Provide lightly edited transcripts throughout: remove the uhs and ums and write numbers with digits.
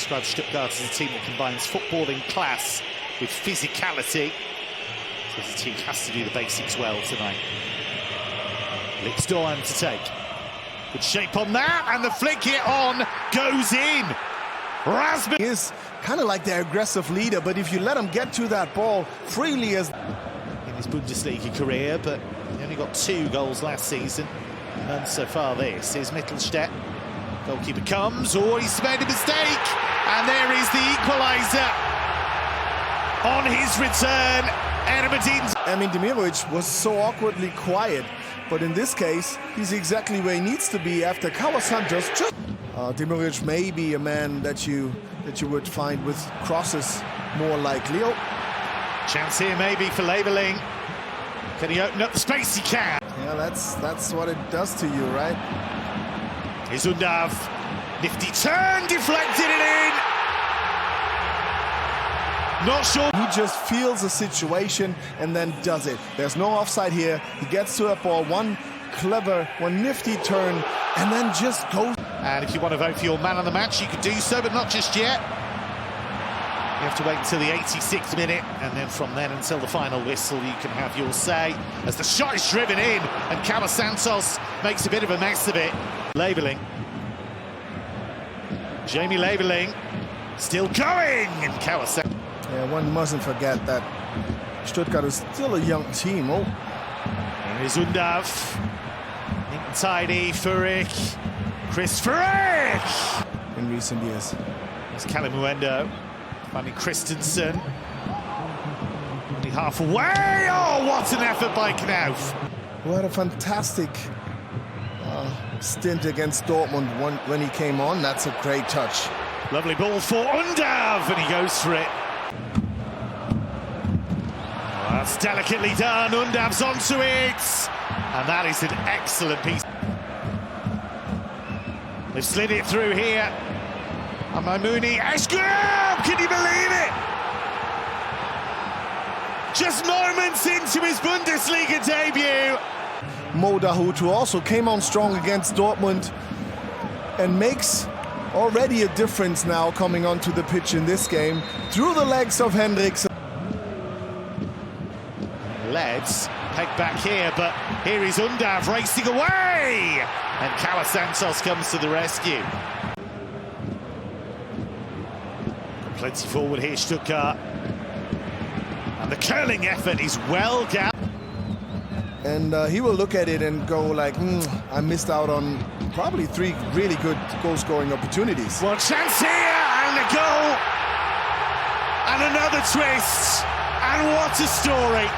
describes Stuttgart as a team that combines footballing class with physicality. So the team has to do the basics well tonight. Lippstorm to take. Good shape on that, and the flick hit on goes in. Rasmus is kind of like their aggressive leader, but if you let him get to that ball freely as in his Bundesliga career, but he only got 2 goals last season, none so far this. Here's Mittelstädt. Goalkeeper comes, oh, he's made a mistake, and there is the equaliser on his return. I mean, Demirovic was so awkwardly quiet, but in this case, he's exactly where he needs to be after Santos. Demirovic may be a man that you would find with crosses more likely. Oh. Chance here maybe for Leveling. Can he open up the space? He can. Yeah, that's what it does to you, right? Here's Undav. Nifty turn, deflected it in. Not sure. He just feels a situation and then does it. There's no offside here. He gets to that ball, one nifty turn, and then just goes. And if you want to vote for your man of the match, you can do so, but not just yet. You have to wait until the 86th minute, and then from then until the final whistle, you can have your say. As the shot is driven in, and Santos makes a bit of a mess of it. Leveling. Jamie Leveling still going, and Santos. Yeah, one mustn't forget that Stuttgart is still a young team. Oh. Here is Undav. Neat and tidy, Furyk. Chris Furyk! In recent years. There's Kalimuendo. Finding Christensen. Only half away. Oh, what an effort by Knauf. What a fantastic stint against Dortmund when he came on. That's a great touch. Lovely ball for Undav, and he goes for it. Oh, that's delicately done. Undav's onto it. And that is an excellent piece. They've slid it through here. And Maimouni, Eşkıya! Can you believe it? Just moments into his Bundesliga debut. Mo Dahoud, who also came on strong against Dortmund and makes already a difference now coming onto the pitch in this game through the legs of Hendricks. Leds pegged back here, but here is Undav racing away, and Santos comes to the rescue. Plenty forward here, Stuttgart, and the curling effort is well down. And he will look at it and go like, I missed out on probably 3 really good goal-scoring opportunities. One chance here, and a goal, and another twist, and what a story.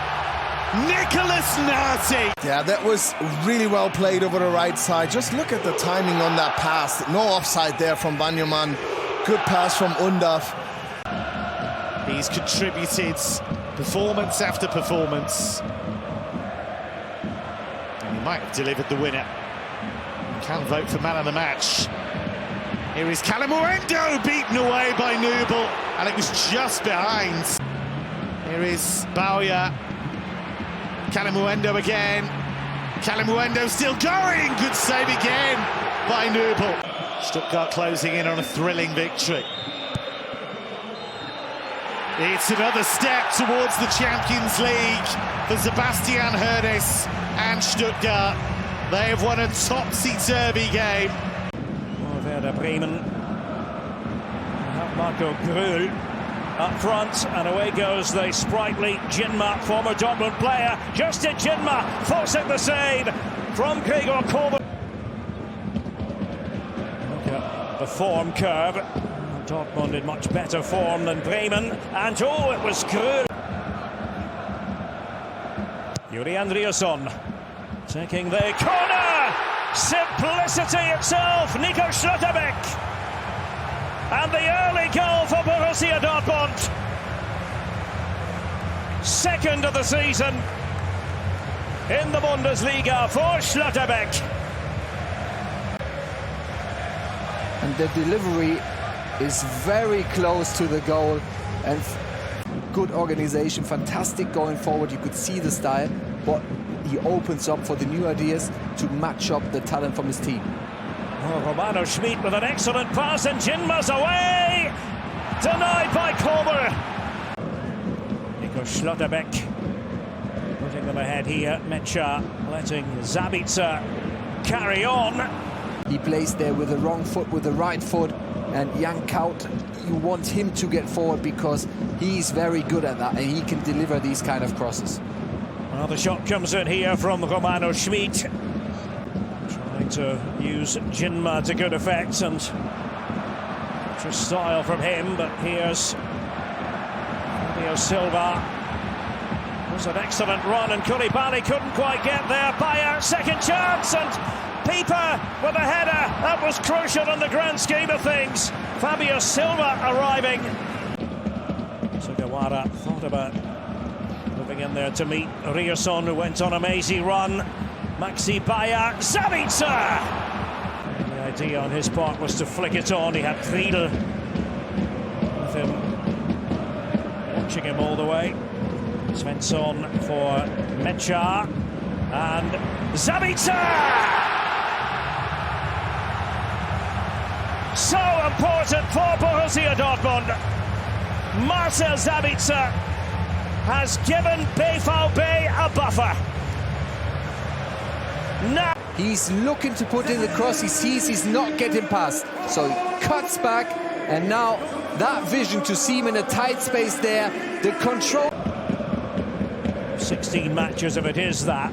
Nicolas Nati. Yeah, that was really well played over the right side. Just look at the timing on that pass. No offside there from Banyaman. Good pass from Undav. He's contributed performance after performance. And he might have delivered the winner. Can vote for man of the match. Here is Kalimuendo, beaten away by Nubel, and it was just behind. Here is Bauer. Kalimuendo again. Kalimuendo still going. Good save again by Nubel. Stuttgart closing in on a thrilling victory. It's another step towards the Champions League for Sebastian Hoeneß and Stuttgart. They have won a topsy-turvy game. Werder Bremen. Marco Grüll up front, and away goes the sprightly Jinma, former Dortmund player. Justin Jinma forcing the save from Gregor Kobel. Look at the form curve. Dortmund in much better form than Bremen, and oh, it was Grüll. Yuri Andriasson taking the corner. Simplicity itself, Nico Schlotterbeck. And the early goal for Borussia Dortmund. Second of the season in the Bundesliga for Schlotterbeck. And the delivery is very close to the goal, and good organization, fantastic going forward. You could see the style, but he opens up for the new ideas to match up the talent from his team. Oh, Romano Schmid with an excellent pass, and Jinma's away, Schlotterbeck putting them ahead here. Mecha letting Zabitzer carry on. He plays there with the wrong foot, with the right foot, and Jan Kaut, you want him to get forward because he's very good at that and he can deliver these kind of crosses. Another shot comes in here from Romano Schmid, trying to use Jinma to good effect, and just style from him. But here's Fabio Silva. It was an excellent run, and Koulibaly couldn't quite get there. Bayer, second chance, and Pieper with a header. That was crucial in the grand scheme of things. Fabio Silva arriving. Sugawara thought about moving in there to meet Ryerson, who went on a mazy run. Maxi Bayer, Zabitzer! The idea on his part was to flick it on. He had Friedel with him, watching him all the way. Svensson for Mecha, and Zabitzer! So important for Borussia Dortmund. Marcel Zabitzer has given BVB a buffer. Now he's looking to put in the cross. He sees he's not getting past, so he cuts back, and now that vision to see him in a tight space there, the control. 16 matches if it is that.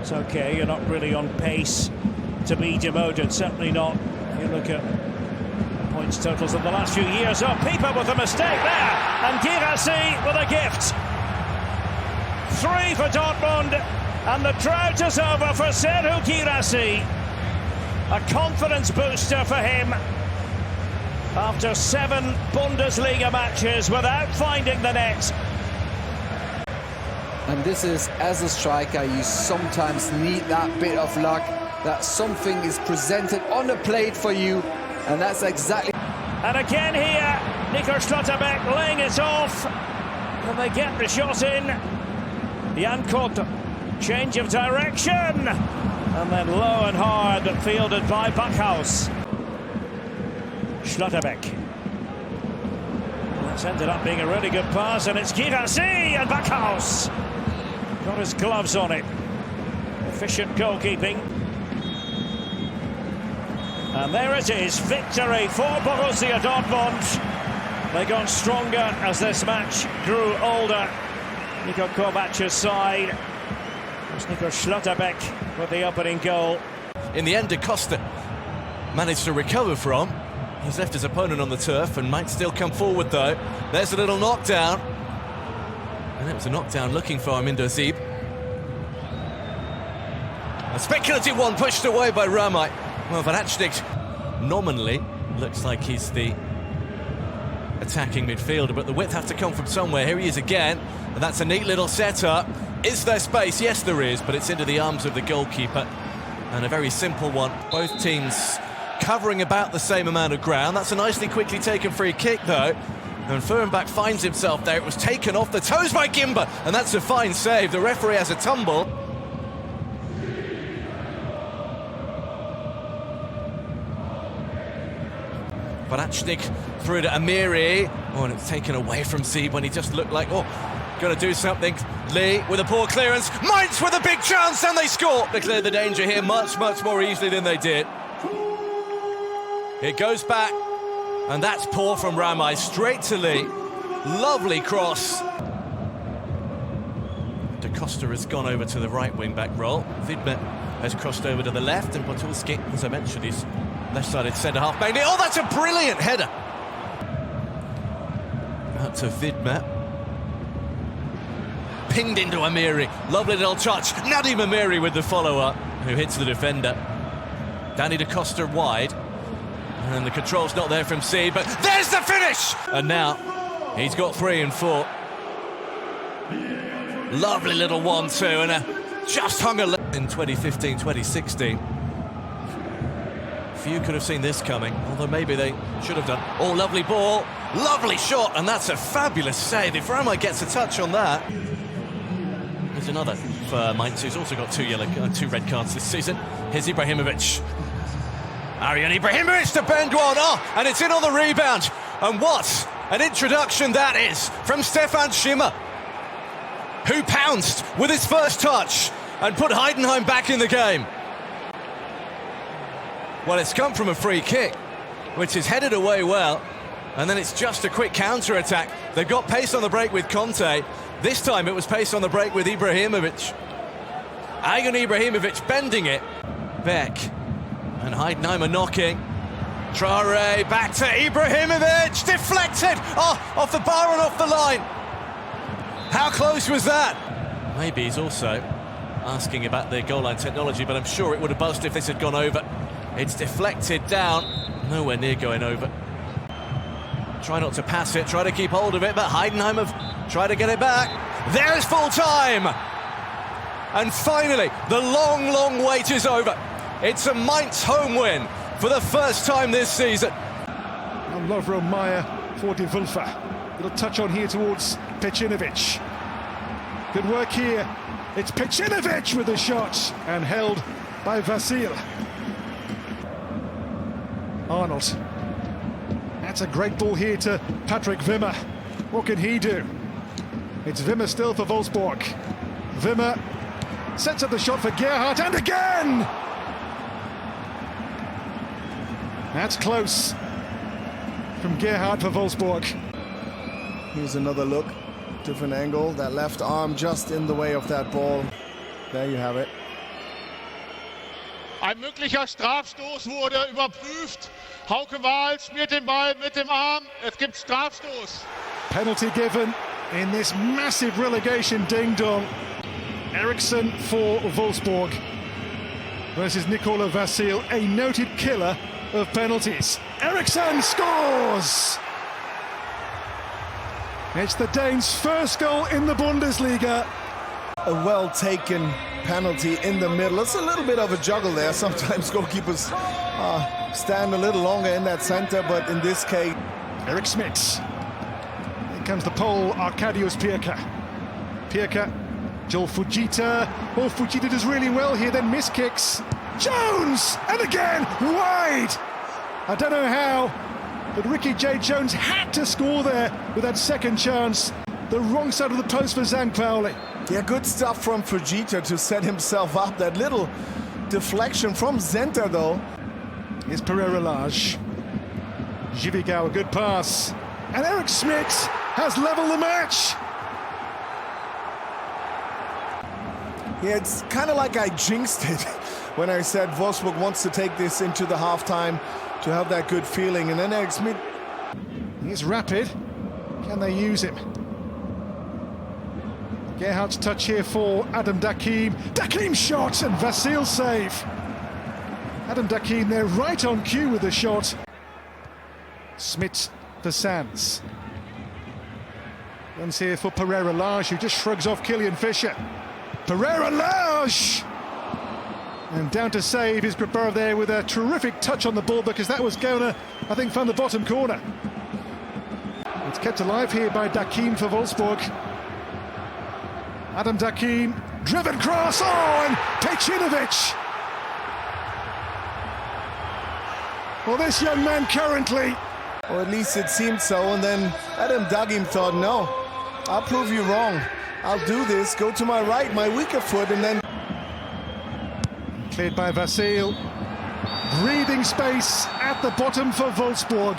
It's okay, you're not really on pace to be demoted, certainly not. You look at points totals of the last few years. Oh, Pieper with a mistake there, and Guirassy with a gift. 3 for Dortmund, and the drought is over for Serhou Guirassy. A confidence booster for him after 7 Bundesliga matches without finding the net. And this is, as a striker, you sometimes need that bit of luck, that something is presented on the plate for you, and that's exactly. And again here, Nico Schlotterbeck laying it off, and they get the shot in. Jan Kot, change of direction, and then low and hard, fielded by Backhaus. Schlotterbeck. That's ended up being a really good pass, and it's Guirassy, and Backhaus got his gloves on it. Efficient goalkeeping. And there it is, victory for Borussia Dortmund. They got stronger as this match grew older. Nico Kovac's side. It was Nico Schlotterbeck with the opening goal. In the end, Da Costa managed to recover from. He's left his opponent on the turf and might still come forward though. There's a little knockdown. And it was a knockdown looking for Armindo Zeeb. A speculative one pushed away by Ramai. Well, Matchday nominally looks like he's the attacking midfielder, but the width has to come from somewhere. Here he is again, and that's a neat little setup. Is there space? Yes, there is, but it's into the arms of the goalkeeper. And a very simple one. Both teams covering about the same amount of ground. That's a nicely quickly taken free kick, though. And Furrenbach finds himself there. It was taken off the toes by Gimba, and that's a fine save. The referee has a tumble. Matchday through to Amiri. Oh, and it's taken away from Zeeb when he just looked like, oh, going to do something. Lee with a poor clearance. Mainz with a big chance, and they score. They cleared the danger here much, much more easily than they did. It goes back, and that's poor from Ramai. Straight to Lee. Lovely cross. Da Costa has gone over to the right wing-back role. Vidmet has crossed over to the left, and Potulski, as I mentioned, is left-sided centre-half mainly. Oh, that's a brilliant header! Out to Vidmet. Pinged into Amiri. Lovely little touch. Nadim Amiri with the follow-up, who hits the defender. Danny Da Costa wide. And the control's not there from C, but there's the finish! And now, he's got 3 and 4. Lovely little 1-2, and just hung a in 2015-2016. Few could have seen this coming, although maybe they should have done. Oh, lovely ball, lovely shot, and that's a fabulous save. If Ramai gets a touch on that. There's another for Mainz, who's also got 2 red cards this season. Here's Ibrahimovic. Aryan Ibrahimovic to bend one, oh, and it's in on the rebound. And what An introduction that is from Stefan Schimmer, who pounced with his first touch and put Heidenheim back in the game. Well, it's come from a free kick, which is headed away well, and then it's just a quick counter-attack. They've got pace on the break with Conte. This time it was pace on the break with Ibrahimovic. Agon Ibrahimovic bending it. Beck and Heidenheim are knocking. Traore back to Ibrahimovic, deflected! Oh, off the bar and off the line. How close was that? Maybe he's also asking about their goal line technology, but I'm sure it would have buzzed if this had gone over. It's deflected down, nowhere near going over. Try not to pass it, try to keep hold of it, but Heidenheim have tried to get it back. There's full time! And finally, the long, long wait is over. It's a Mainz home win for the first time this season. And Lovro Meyer for De Wulfer. Little touch on here towards Pecinovic. Good work here. It's Pecinovic with the shot and held by Vasil. Arnold. That's a great ball here to Patrick Wimmer. What can he do? It's Wimmer still for Wolfsburg. Wimmer sets up the shot for Gerhardt, and again! That's close from Gerhardt for Wolfsburg. Here's another look, different angle. That left arm just in the way of that ball. There you have it. Ein möglicher Strafstoß wurde überprüft. Hauke Wahl spielt den Ball mit dem Arm. Es gibt Strafstoß. Penalty given in this massive relegation ding-dong. Eriksson for Wolfsburg versus Nikola Vasil, a noted killer of penalties. Eriksson scores! It's the Danes' first goal in the Bundesliga. A well-taken penalty in the middle. It's a little bit of a juggle there. Sometimes goalkeepers stand a little longer in that center, but in this case... Eric Smits. Here comes the Pole, Arkadiusz Pirka. Pirka, Joel Fujita. Oh, Fujita does really well here, then miss kicks. Jones! And again, wide! I don't know how, but Ricky J. Jones had to score there with that second chance. The wrong side of the post for Zhang Pauli. Yeah, good stuff from Fujita to set himself up. That little deflection from Zenter, though. Here's Pereira Lage. Zhivigau, a good pass. And Eric Schmidt has leveled the match. Yeah, it's kind of like I jinxed it when I said Wolfsburg wants to take this into the halftime to have that good feeling. And then Eric Schmidt. He's rapid. Can they use him? Gerhardt's touch here for Adam Dakim. Dakim shot and Vasil save. Adam Dakim there right on cue with the shot. Smits for Sands. Runs here for Pereira Lage, who just shrugs off Killian Fischer. Pereira Lage! And down to save is Grabara there with a terrific touch on the ball, because that was going to, I think, find the bottom corner. It's kept alive here by Dakim for Wolfsburg. Adam Dakim, driven cross, oh, and Pecinovic. Well, this young man currently... Or at least it seemed so, and then Adam Dakim thought, no, I'll prove you wrong. I'll do this, go to my right, my weaker foot, and then... Cleared by Vasil. Breathing space at the bottom for Wolfsburg.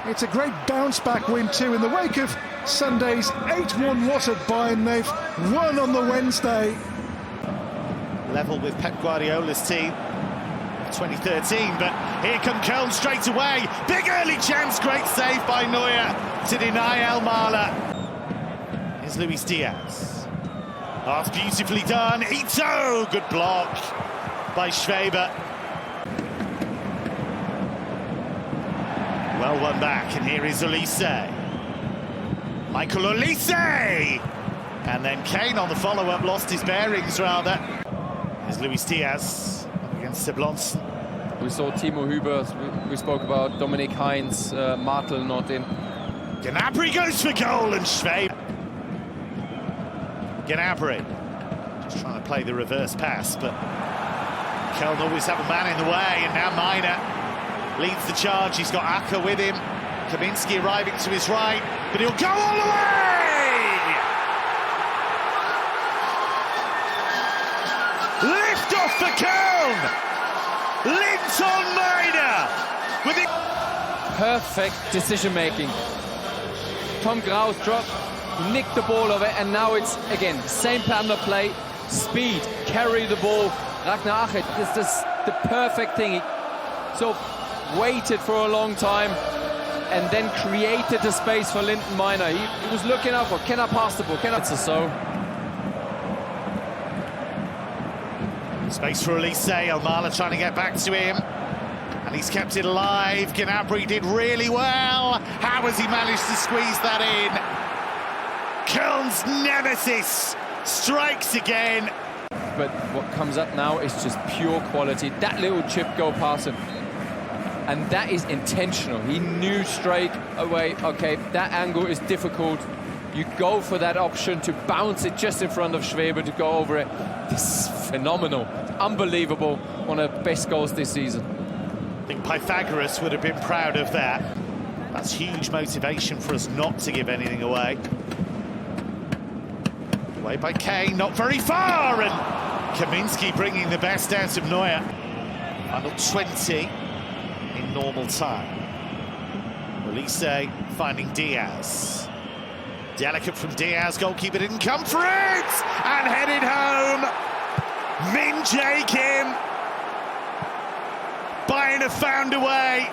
It's a great bounce-back win too in the wake of Sunday's 8-1 loss at Bayern. They've won on the Wednesday. Level with Pep Guardiola's team, 2013, but here come Köln straight away. Big early chance, great save by Neuer to deny El Mala. Here's Luis Diaz. Oh, it's beautifully done. Ito, good block by Schweber. Well won back, and here is Olise. Michael Olise! And then Kane on the follow-up, lost his bearings rather. Here's Luis Diaz up against Seblonsen. We saw Timo Hüber, we spoke about Dominik Heinz, Martel not in. Gnabry goes for goal, and Schweber. Gnabry just trying to play the reverse pass, but Köln always have a man in the way, and now Miner leads the charge. He's got Acker with him. Kaminsky arriving to his right, but he'll go all the way! Lift off for Köln! Linton Miner with it. Perfect decision making. Tom Graus dropped, nicked the ball over, and now it's again same pattern of play, speed, carry the ball. Ragnar Achet is this the perfect thing. He sort of waited for a long time and then created the space for Linton Miner. He was looking out for, can I pass the ball? Can I? So. Space for Elise, Almala trying to get back to him. And he's kept it alive. Gnabry did really well. How has he managed to squeeze that in? Köln's nemesis strikes again. But what comes up now is just pure quality. That little chip go past him. And that is intentional. He knew straight away, okay, that angle is difficult. You go for that option to bounce it just in front of Schwebe to go over it. This is phenomenal. Unbelievable. One of the best goals this season. I think Pythagoras would have been proud of that. That's huge motivation for us not to give anything away. Away by Kane, not very far, and Kaminsky bringing the best out of Neuer. Final 20 in normal time. Elise finding Diaz. Delicate from Diaz, goalkeeper didn't come for it, and headed home. Min Jae Kim. Bayern have found a way.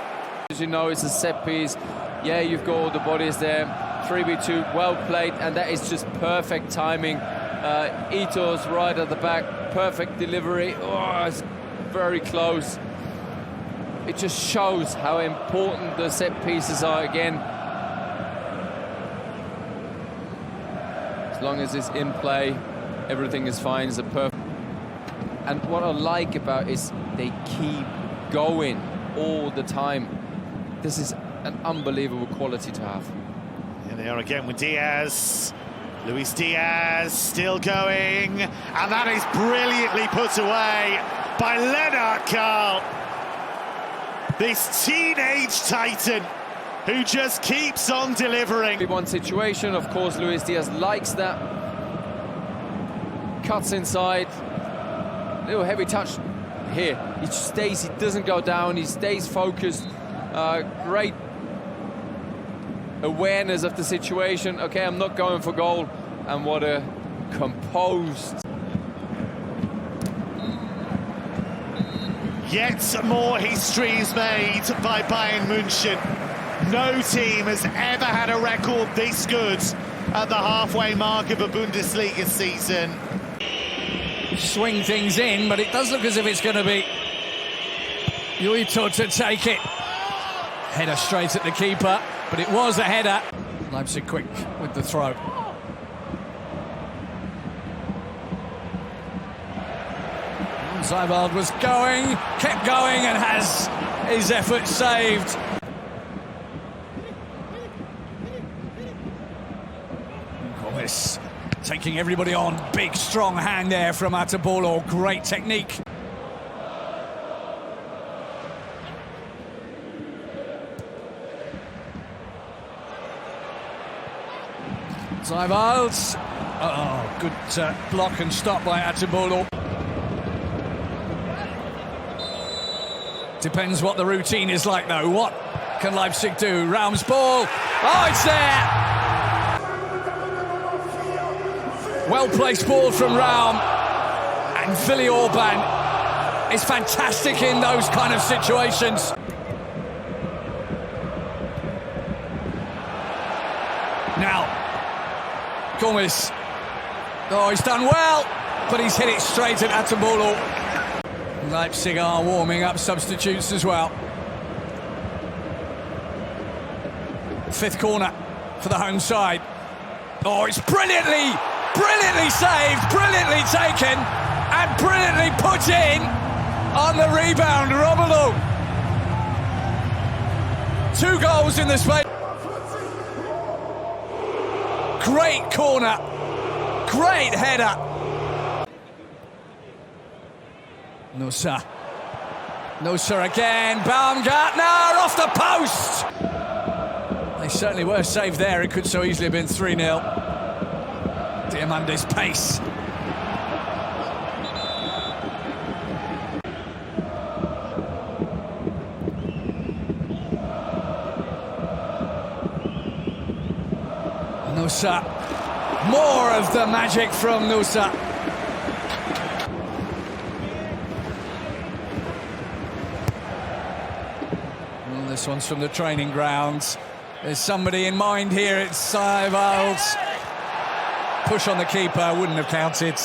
As you know, it's a set piece. Yeah, you've got all the bodies there. 3v2, well played, and that is just perfect timing. Ito's right at the back, perfect delivery. Oh, it's very close. It just shows how important the set pieces are again. As long as it's in play, everything is fine. It's a perfect. And what I like about it is they keep going all the time. This is an unbelievable quality to have. Here they are again with Diaz. Luis Diaz still going, and that is brilliantly put away by Lennart Karl. This teenage titan who just keeps on delivering. One situation, of course, Luis Diaz likes that. Cuts inside. Little heavy touch here. He stays, he doesn't go down, he stays focused. Great awareness of the situation. Okay, I'm not going for goal. And what a composed. Yet more history is made by Bayern München. No team has ever had a record this good at the halfway mark of a Bundesliga season. Swing things in, but it does look as if it's going to be Ito to take it. Header straight at the keeper, but it was a header. Leipzig quick with the throw. Zybald was going, kept going, and has his effort saved. Gomez taking everybody on. Big, strong hand there from Atabolo. Great technique. Zybald. Oh, good block and stop by Atabolo. Depends what the routine is like, though. What can Leipzig do? Raum's ball. Oh, it's there! Well-placed ball from Raum. And Philly Orban is fantastic in those kind of situations. Now, Gomez. Oh, he's done well, but he's hit it straight at Atabolo. Leipzig are warming up substitutes as well. Fifth corner for the home side. Oh, it's brilliantly saved, brilliantly taken, and brilliantly put in on the rebound. Romelu. 2 goals in the space. Great corner, great header. Nusa again, Baumgartner off the post! Certainly worse save there. It could so easily have been 3-0. Diamande's pace. Nusa. More of the magic from Nusa. Well, this one's from the training grounds. There's somebody in mind here. It's Seivalds. Push on the keeper, wouldn't have counted.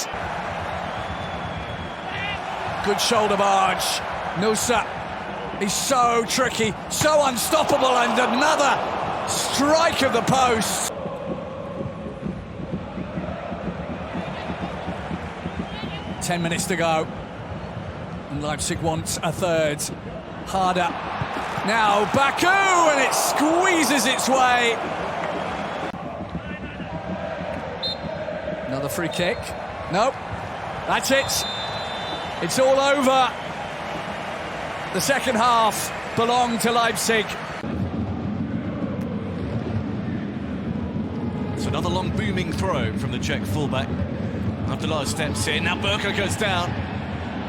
Good shoulder barge. Nusa. He's so tricky, so unstoppable, and another strike of the post. Ten minutes to go. And Leipzig wants a third. Harder. Now Baku, and it squeezes its way. Another free kick. Nope. That's it. It's all over. The second half belonged to Leipzig. It's another long booming throw from the Czech fullback. Abdullah steps in, now Burka goes down.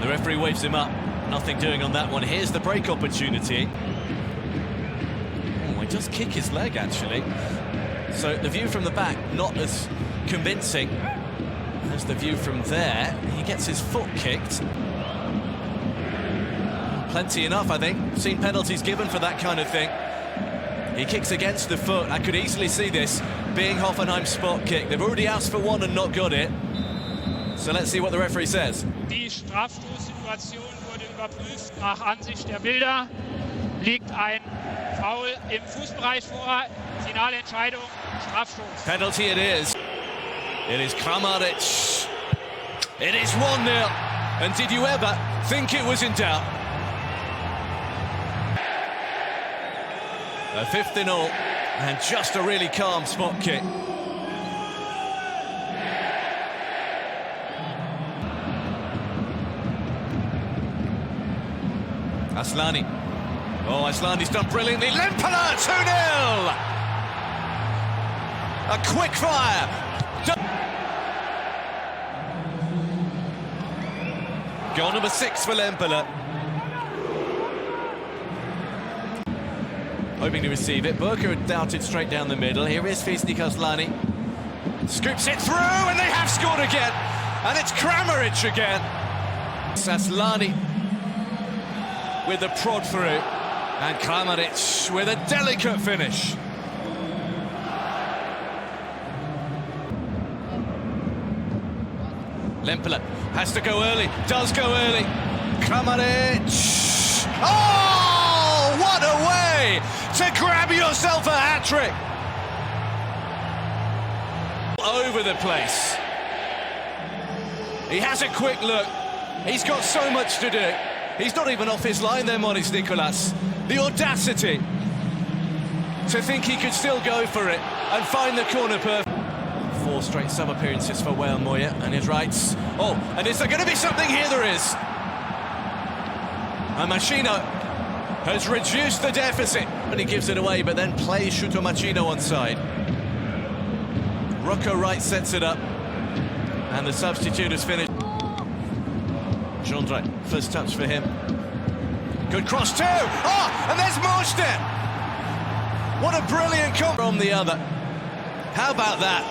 The referee waves him up. Nothing doing on that one. Here's the break opportunity. Oh, he does kick his leg, actually. So the view from the back, not as convincing as the view from there. He gets his foot kicked. Plenty enough, I think. Seen penalties given for that kind of thing. He kicks against the foot. I could easily see this being Hoffenheim's spot kick. They've already asked for one and not got it. So let's see what the referee says. Die Strafstoßsituation wurde überprüft. Nach Ansicht der Bilder liegt ein Foul im Fußbereich vor. Finale Entscheidung, Strafstoß. Penalty it is. It is Kramaric. It is 1-0. And did you ever think it was in doubt? A fifth in all, and just a really calm spot kick. Aslani. Oh, Aslani's done brilliantly. Lempala, 2-0! A quick fire. Goal number 6 for Lempala. Hoping to receive it. Burka had doubted straight down the middle. Here is Fisnik Aslani. Scoops it through, and they have scored again. And it's Kramaric again. Aslani with a prod through, and Kramaric with a delicate finish. Lempala has to go early, does go early. Kramaric. Oh, what a way to grab yourself a hat-trick. Over the place. He has a quick look. He's got so much to do. He's not even off his line there, Maurice Nicolas. The audacity to think he could still go for it and find the corner perfect. 4 straight sub appearances for Wayne Moya and his rights. Oh, and is there going to be something here? There is. And Machino has reduced the deficit, and he gives it away, but then plays Shuto Machino onside. Rocco Wright sets it up, and the substitute has finished. Gendry, first touch for him. Good cross too. Oh, and there's Morstedt. What a brilliant comp from the other. How about that?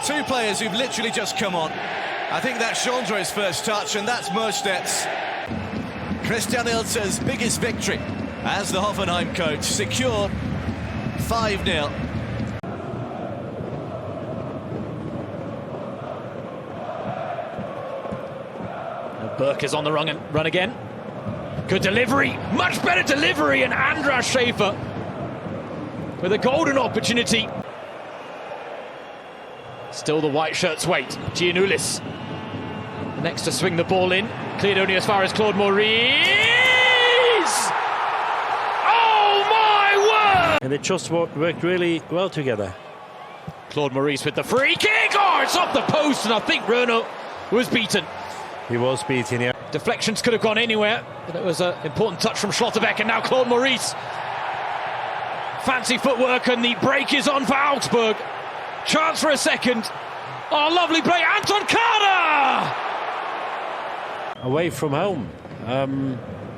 2 players who've literally just come on. I think that's Gendry's first touch, and that's Morstedt's. Christian Ilser's biggest victory as the Hoffenheim coach, secured 5-0. Burke is on the run again. Good delivery, much better delivery, and Andras Schäfer with a golden opportunity. Still the white shirts wait. Giannoulis next to swing the ball in. Cleared only as far as Claude Maurice. Oh my word! And they just worked really well together. Claude Maurice with the free kick. Oh, it's off the post, and I think Renault was beaten. He was beaten, yeah. Deflections could have gone anywhere, but it was an important touch from Schlotterbeck, and now Claude Maurice Fancy footwork, and the break is on for Augsburg. Chance for a second. Oh, lovely play, Anton Carter! Away from home,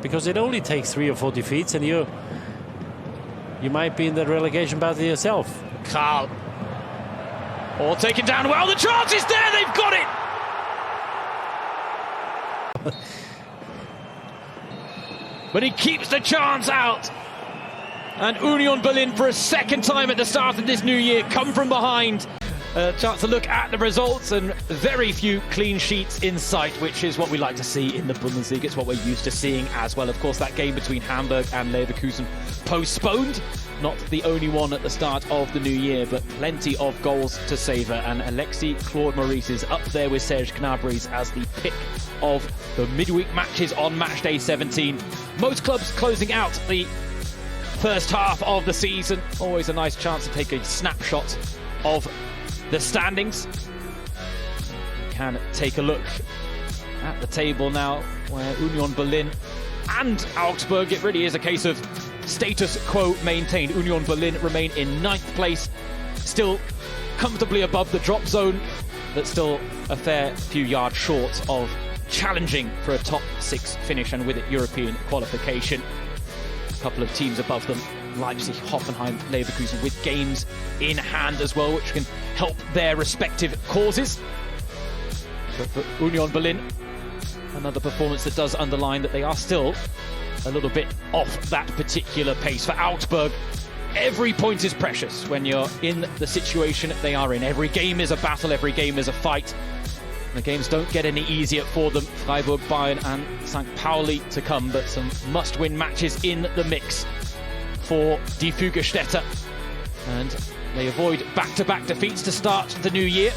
because it only takes 3 or 4 defeats, and you might be in the relegation battle yourself. Karl. All taken down well. The chance is there. They've got it. But he keeps the chance out. And Union Berlin, for a second time at the start of this new year, come from behind. A chance to look at the results, and very few clean sheets in sight, which is what we like to see in the Bundesliga. It's what we're used to seeing as well. Of course, that game between Hamburg and Leverkusen postponed. Not the only one at the start of the new year, but plenty of goals to savour. And Alexis Claude Maurice is up there with Serge Gnabry's as the pick of the midweek matches on Matchday 17. Most clubs closing out the first half of the season. Always a nice chance to take a snapshot of the standings. You can take a look at the table now, where Union Berlin and Augsburg, it really is a case of status quo maintained. Union Berlin remain in 9th place, still comfortably above the drop zone, but still a fair few yards short of challenging for a top 6 finish, and with it European qualification. A couple of teams above them, Leipzig, Hoffenheim, Leverkusen, with games in hand as well, which can help their respective causes. But for Union Berlin, another performance that does underline that they are still a little bit off that particular pace. For Augsburg, every point is precious when you're in the situation they are in. Every game is a battle, every game is a fight. The games don't get any easier for them. Freiburg, Bayern and St. Pauli to come, but some must-win matches in the mix for Die Fügerstädter. And they avoid back-to-back defeats to start the new year.